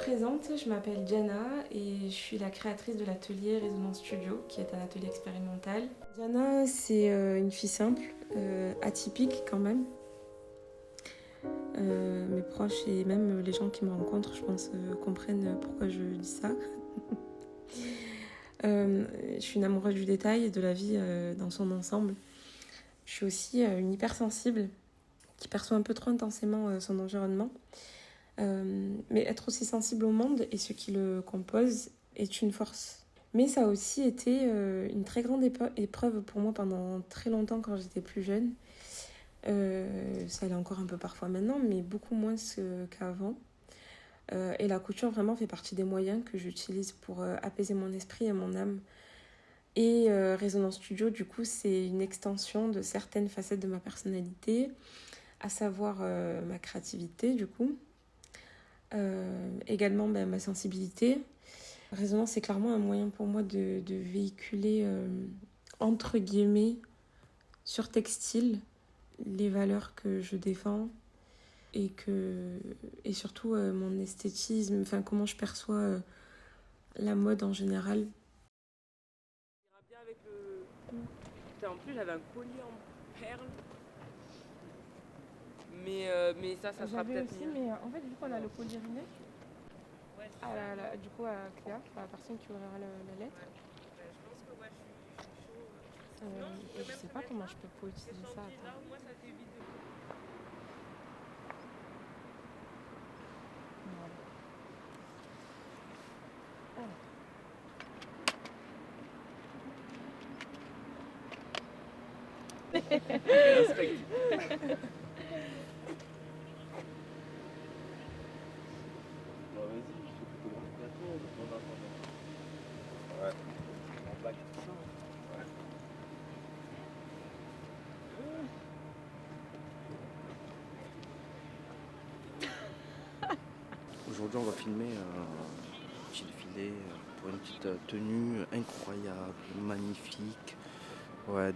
présente, je m'appelle Diana et je suis la créatrice de l'atelier Résonance Studio, qui est un atelier expérimental. Diana, c'est une fille simple, atypique quand même. Mes proches et même les gens qui me rencontrent, je pense, comprennent pourquoi je dis ça. Je suis une amoureuse du détail et de la vie dans son ensemble. Je suis aussi une hypersensible qui perçoit un peu trop intensément son environnement. Mais être aussi sensible au monde et ce qui le compose est une force. Mais ça a aussi été une très grande épreuve pour moi pendant très longtemps quand j'étais plus jeune. Ça l'est encore un peu parfois maintenant, mais beaucoup moins qu'avant. Et la couture vraiment fait partie des moyens que j'utilise pour apaiser mon esprit et mon âme. Et Résonance Studio, du coup, c'est une extension de certaines facettes de ma personnalité, à savoir ma créativité, du coup. Également ma sensibilité. Résonance, c'est clairement un moyen pour moi de véhiculer, entre guillemets, sur textile, les valeurs que je défends et surtout mon esthétisme, enfin comment je perçois la mode en général. Ça ira bien avec le... Putain, en plus, j'avais un collier en perles. Mais ça sera peut-être aussi, mieux. mais en fait, vu qu'on a le collier Rinet, Ouais, du coup, à Cléa, la personne qui ouvrira la lettre, je pense que ouais, je suis chaud. et je sais pas comment je peux poétiser ça. Là, au moins, ça t'évite de... Respect. Bon, vas-y, je te photographie bientôt, on attend. Ouais, en plaque. Ouais. Aujourd'hui, on va filmer un petit défilé pour une petite tenue incroyable, magnifique. Ouais,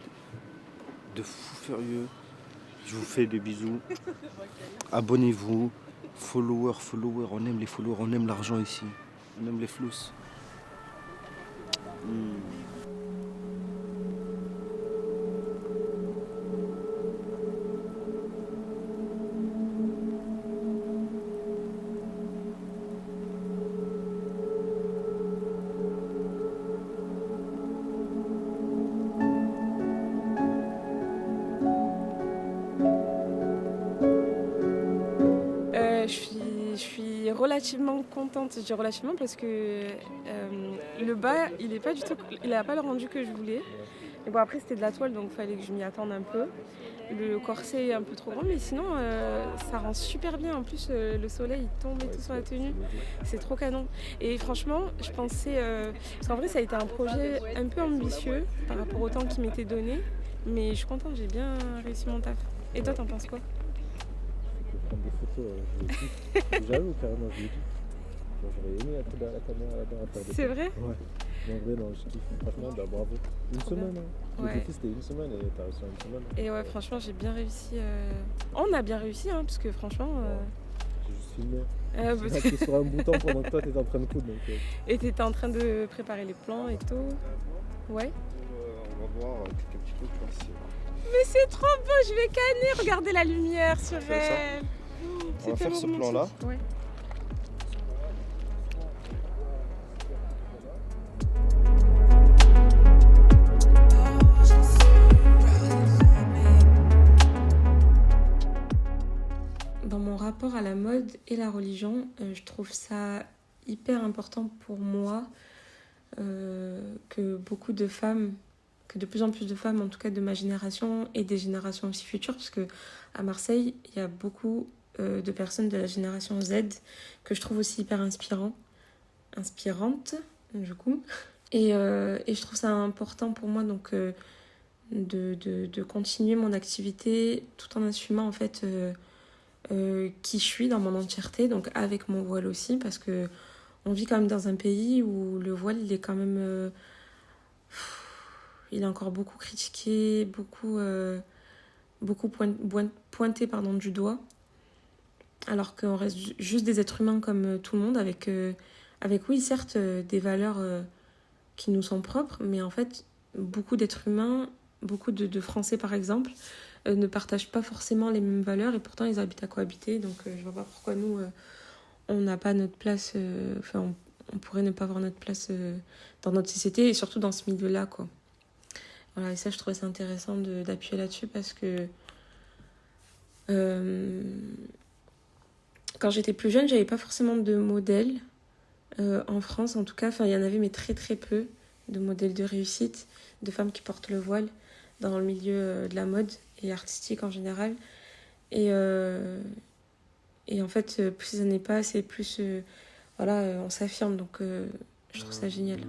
de fou furieux. Je vous fais des bisous. Abonnez-vous. Followers, on aime les followers, on aime l'argent ici. On aime les flous. Je suis relativement contente, je dis relativement parce que le bas, il n'a pas le rendu que je voulais. Mais bon, après c'était de la toile, donc il fallait que je m'y attende un peu. Le corset est un peu trop grand, mais sinon ça rend super bien. En plus le soleil il tombe et tout sur la tenue, c'est trop canon. Et franchement, je pensais, parce qu'en vrai ça a été un projet un peu ambitieux par rapport au temps qui m'était donné, mais je suis contente, j'ai bien réussi mon taf. Et toi t'en penses quoi? Prendre des photos, je l'ai dit. J'avoue, carrément, je l'ai dit. Genre, j'aurais aimé être derrière la caméra là-bas à faire des C'est photos. vrai? Ouais. Mais en vrai, non, je kiffe. Franchement, bah, bravo. Une Trop semaine, bien. hein. Ouais. Le défi, c'était une semaine et t'as réussi en une semaine. Et ouais, franchement, j'ai bien réussi. On a bien réussi, hein, parce que franchement. J'ai juste filmé. Bah, J'étais sur un bouton pendant que toi, t'étais en train de coudre. Donc, Et t'étais en train de préparer les plans et tout. Ouais. On va voir quelques petits trucs là, ici. Mais c'est trop beau, je vais canner. Regardez la lumière sur C'est ça. elle. On va faire ce plan-là. Ouais. Dans mon rapport à la mode et la religion, je trouve ça hyper important pour moi que beaucoup de femmes, que de plus en plus de femmes, en tout cas de ma génération et des générations aussi futures, parce que à Marseille, il y a beaucoup de personnes de la génération Z que je trouve aussi hyper inspirantes, du coup. Et je trouve ça important pour moi donc de continuer mon activité tout en assumant en fait qui je suis dans mon entièreté, donc avec mon voile aussi, parce que on vit quand même dans un pays où le voile il est quand même il est encore beaucoup critiqué, beaucoup pointé du doigt. alors qu'on reste juste des êtres humains comme tout le monde, avec oui, certes, des valeurs qui nous sont propres, mais en fait, beaucoup d'êtres humains, beaucoup de Français par exemple, ne partagent pas forcément les mêmes valeurs et pourtant ils habitent à cohabiter. Donc je vois pas pourquoi nous, on n'a pas notre place, on pourrait ne pas avoir notre place dans notre société et surtout dans ce milieu-là, quoi. Voilà, et ça, je trouvais ça intéressant d'appuyer là-dessus parce que quand j'étais plus jeune, j'avais pas forcément de modèle en France, en tout cas. Enfin, il y en avait, mais très très peu de modèles de réussite, de femmes qui portent le voile dans le milieu de la mode et artistique en général. Et en fait, plus les années passent et plus on s'affirme. Donc, je trouve ça génial.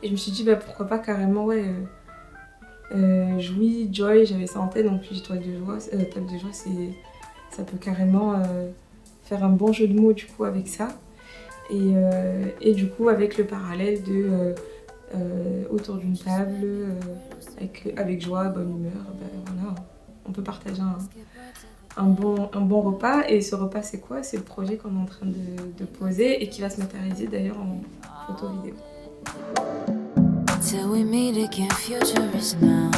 Et je me suis dit, pourquoi pas carrément, Jouy, Joy, j'avais ça en tête, donc puis table de joie, ça peut carrément faire un bon jeu de mots du coup avec ça. Et du coup, avec le parallèle de autour d'une table, avec joie, bonne humeur, voilà, on peut partager un bon repas. Et ce repas, c'est quoi? C'est le projet qu'on est en train de poser et qui va se matérialiser d'ailleurs en photo vidéo. Till we meet again, future is now.